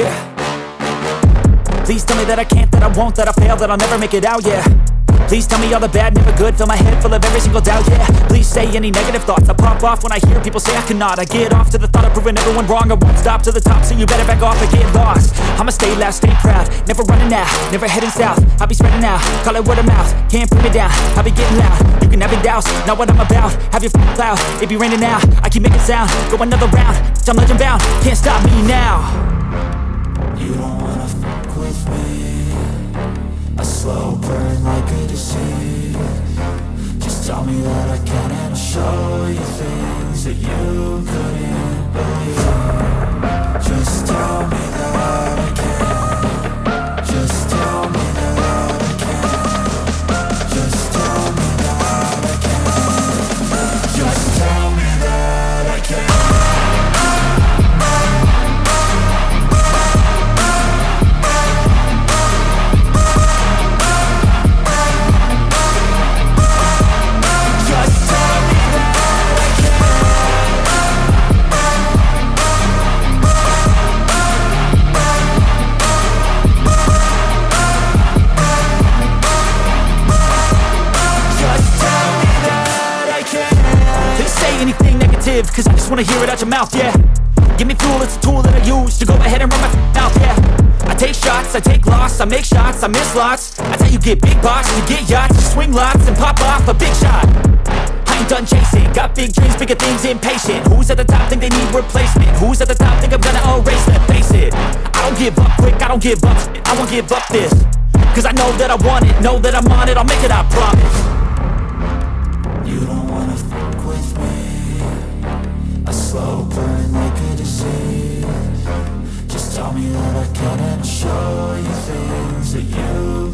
yeah. Please tell me that I can't, that I won't, that I fail, that I'll never make it out, yeah. Please tell me all the bad, never good, fill my head full of every single doubt, yeah. Please say any negative thoughts, I pop off when I hear people say I cannot. I get off to the thought of proving everyone wrong, I won't stop to the top, so you better back off and get lost. I'ma stay loud, stay proud, never running out, never heading south. I'll be spreading out, call it word of mouth, can't put me down, I'll be getting loud. You can have your doubts, not what I'm about, have your cloud, it be raining now. I keep making sound, go another round, I'm legend bound, can't stop me now. You don't wanna fuck with me, a slow burn like a disease. Just tell me that I can and I'll show you things that you couldn't believe. Just tell me that I can. Just tell me that I can. Just tell me that I can. Just tell me that I can. Anything negative, cause I just wanna hear it out your mouth, yeah. Give me fuel, it's a tool that I use to go ahead and run my mouth, yeah. I take shots, I take loss, I make shots, I miss lots. That's how you get big box, you get yachts, you swing lots and pop off a big shot. I ain't done chasing, got big dreams, bigger things, impatient. Who's at the top think they need replacement? Who's at the top think I'm gonna erase them? Face it, I don't give up quick, I don't give up, I won't give up this. Cause I know that I want it, know that I'm on it, I'll make it, I promise. You don't wanna fuck with me, a slow burn like a disease. Just tell me that I can and show you things that you